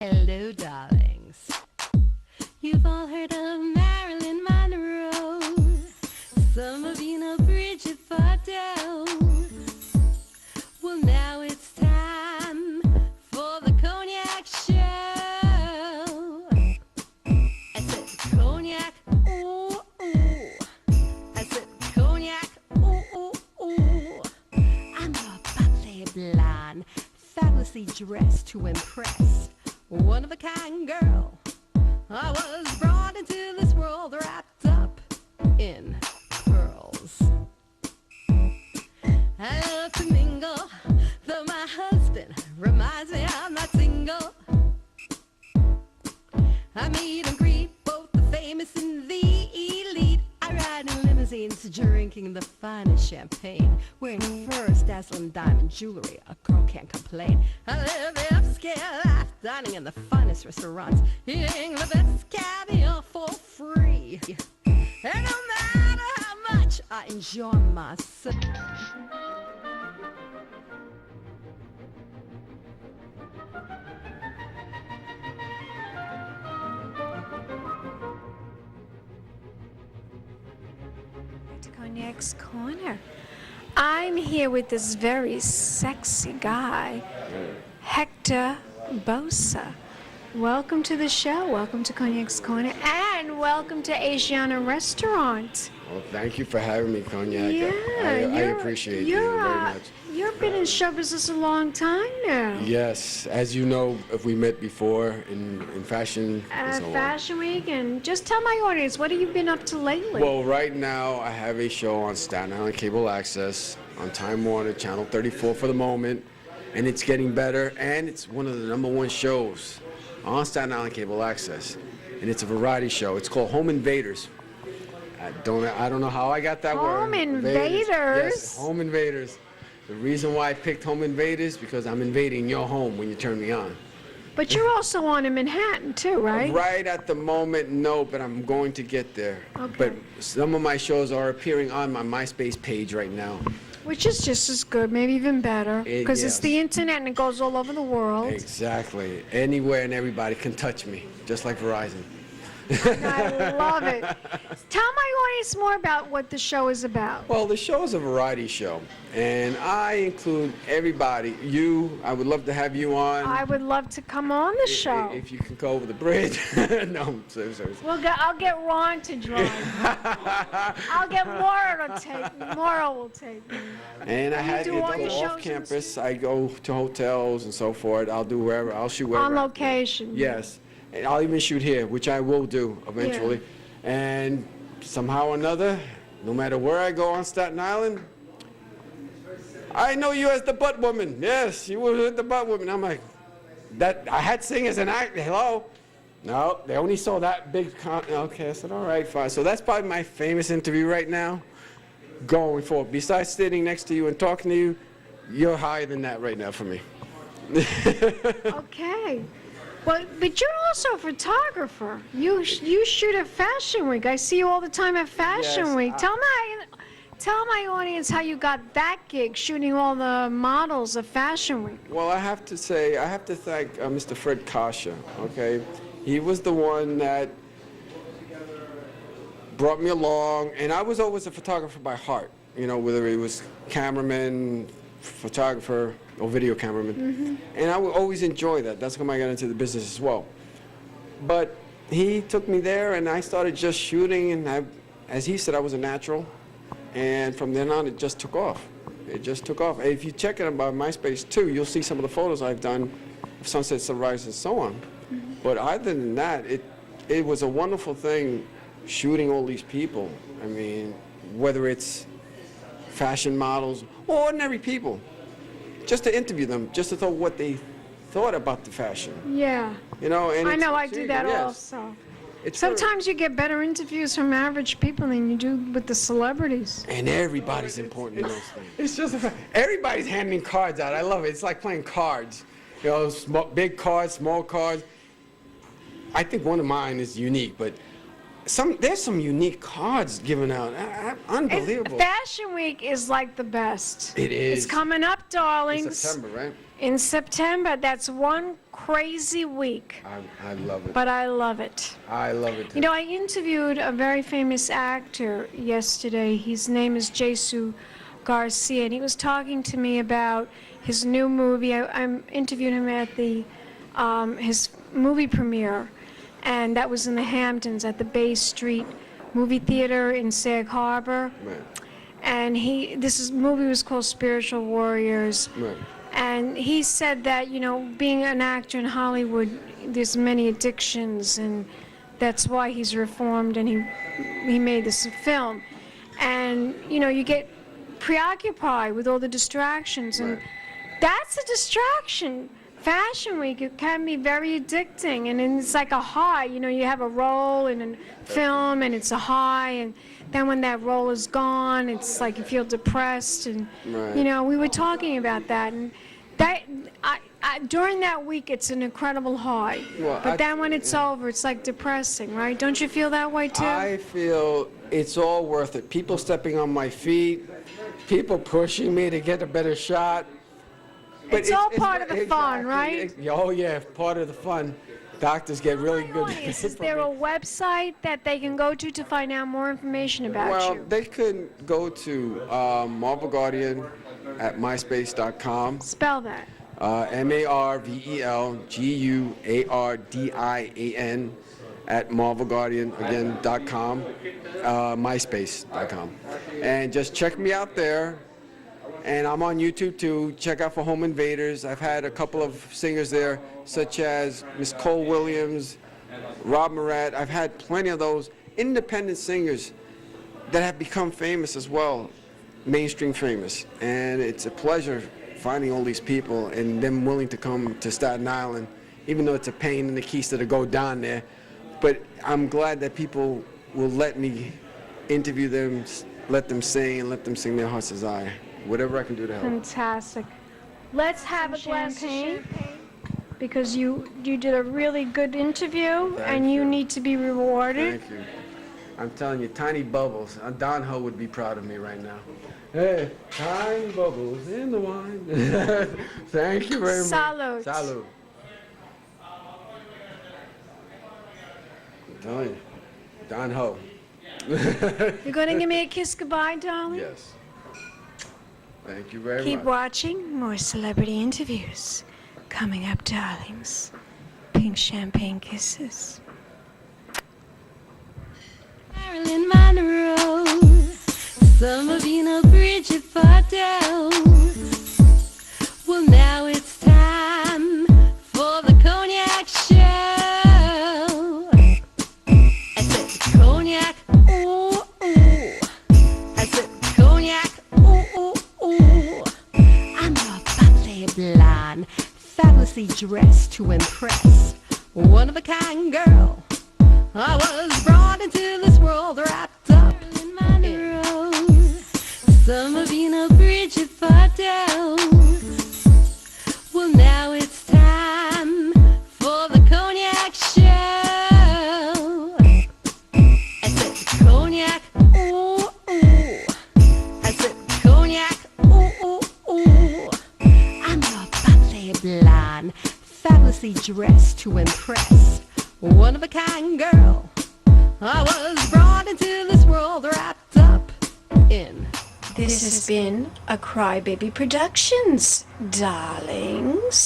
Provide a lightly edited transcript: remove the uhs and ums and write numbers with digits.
Hello, darlings. You've all heard of Marilyn Monroe. Some of you know Bridget Bardot. Well, now it's time for the Cognac Show. I said cognac, ooh, ooh. I said cognac, ooh, ooh, ooh. I'm a bubbly blonde, fabulously dressed to impress. One-of-a-kind girl. I was brought into this world wrapped up in pearls. I love to mingle, though my husband reminds me I'm not single. I meet and greet both the famous and the elite. I ride in limousines, drinking the finest champagne, wearing furs, dazzling diamond jewelry. A girl can't complain. I live the upscale life, dining in the finest restaurants, eating the best caviar for free. And no matter how much I enjoy myself. To Cognac's Corner. I'm here with this very sexy guy, Hector Bosa. Welcome to the show. Welcome to Cognac's Corner, and welcome to Asiana Restaurant. Well, thank you for having me, Cognac. Yeah, I appreciate you very much. You've been in show business a long time now. Yes, as you know, if we met before in fashion and so on. Fashion Week, and just tell my audience, what have you been up to lately? Well, right now I have a show on Staten Island Cable Access on Time Warner, Channel 34 for the moment, and it's getting better, and it's one of the #1 shows on Staten Island Cable Access, and it's a variety show. It's called Home Invaders. I don't know how I got that word. Home Invaders? Yes, Home Invaders. The reason why I picked Home Invaders because I'm invading your home when you turn me on. But you're also on in Manhattan too, right? Right at the moment, no, but I'm going to get there. Okay. But some of my shows are appearing on my MySpace page right now. Which is just as good, maybe even better, because Yes. it's the internet and it goes all over the world. Exactly. Anywhere and everybody can touch me, just like Verizon. I love it. Tell my audience more about what the show is about. Well, the show is a variety show, and I include everybody. You, I would love to have you on. I would love to come on the show. If you can go over the bridge. No, seriously. I'll get Ron to drive. I'll get Maura to take me. Maura will take me. And I had to do all your go shows off campus. I go to hotels and so forth. I'll do wherever. I'll shoot wherever. On location. Yes. And I'll even shoot here, which I will do eventually. And somehow or another, no matter where I go on Staten Island, I know you as the butt woman. Yes, you were the butt woman. I'm like, that I had singers and act. Hello? No, they only saw that big. Okay, I said, all right, fine. So that's probably my famous interview right now. Going forward. Besides sitting next to you and talking to you, you're higher than that right now for me. Okay. But you're also a photographer. You shoot at Fashion Week. I see you all the time at Fashion Yes, Week. Tell my audience how you got that gig, shooting all the models of Fashion Week. Well, I have to thank Mr. Fred Kasha, okay? He was the one that brought me along, and I was always a photographer by heart, you know, whether he was cameraman, photographer, or video cameraman. Mm-hmm. And I would always enjoy that. That's how I got into the business as well. But he took me there, and I started just shooting, and as he said, I was a natural. And from then on, it just took off. It just took off. If you check it out on MySpace too, you'll see some of the photos I've done of sunset, sunrise, and so on. Mm-hmm. But other than that, it was a wonderful thing shooting all these people. I mean, whether it's fashion models or ordinary people, just to interview them, just to know what they thought about the fashion. Yeah. You know, and I know, I do that also. Sometimes you get better interviews from average people than you do with the celebrities. And everybody's important in those things. It's just everybody's handing cards out. I love it. It's like playing cards. You know, big cards, small cards. I think one of mine is unique, but there's some unique cards given out. Unbelievable. Fashion Week is like the best. It is. It's coming up, darlings. In September, right? In September. That's 1/4 crazy week, I love it. but I love it. I love it too. You know, I interviewed a very famous actor yesterday. His name is Jesus Garcia, and he was talking to me about his new movie. I'm interviewing him at the his movie premiere, and that was in the Hamptons at the Bay Street Movie Theater in Sag Harbor. Right. And this movie was called Spiritual Warriors. Right. And he said that, you know, being an actor in Hollywood, there's many addictions, and that's why he's reformed, and he made this film. And, you know, you get preoccupied with all the distractions, and that's a distraction. Fashion Week, it can be very addicting, and it's like a high. You know, you have a role in a film, and it's a high, and then when that role is gone, it's like you feel depressed, and you know, we were talking about that, and that during that week, it's an incredible high. Well, but then when it's over, it's like depressing, right? Don't you feel that way too? I feel it's all worth it. People stepping on my feet, people pushing me to get a better shot. But it's all part of the fun, right? Oh yeah, part of the fun. Doctors get really good. Is there a website that they can go to find out more information about well, you? they could go to Marvel Guardian at myspace.com. Spell that. MarvelGuardian at marvelguardian.com, myspace.com. And just check me out there. And I'm on YouTube too. Check out for Home Invaders. I've had a couple of singers there, such as Miss Cole Williams, Rob Morat. I've had plenty of those independent singers that have become famous as well, mainstream famous. And it's a pleasure finding all these people and them willing to come to Staten Island, even though it's a pain in the keister to go down there. But I'm glad that people will let me interview them, let them sing, and let them sing their heart's desire. Whatever I can do to help. Fantastic. Let's have a glass of champagne because you did a really good interview. Thank you you. need to be rewarded. Thank you. I'm telling you, tiny bubbles. Don Ho would be proud of me right now. Hey, tiny bubbles in the wine. Thank you very much. Salud. Salud. I'm telling you, Don Ho. You're going to give me a kiss goodbye, darling? Yes. Thank you very Keep much. watching more celebrity interviews. Coming up, darlings. Pink champagne kisses. Marilyn Monroe, some of you know Bridget Bardot. Well, now it's time for the Cognac Show. I said Cognac, ooh, ooh. I said Cognac, ooh, ooh, ooh. I'm a bubbly blonde, fabulously dressed to impress. One of a kind girl. I was brought into this world wrapped up in Monroe. Some of you know Bridget Bardot. Well, now it's time for the Cognac Show. I said Cognac, ooh, ooh. I said Cognac, ooh, ooh, ooh. I'm a bubbly blonde, fabulously dressed to impress. One of a kind girl. I was brought into this world wrapped up in. This has been a Crybaby Productions, darlings.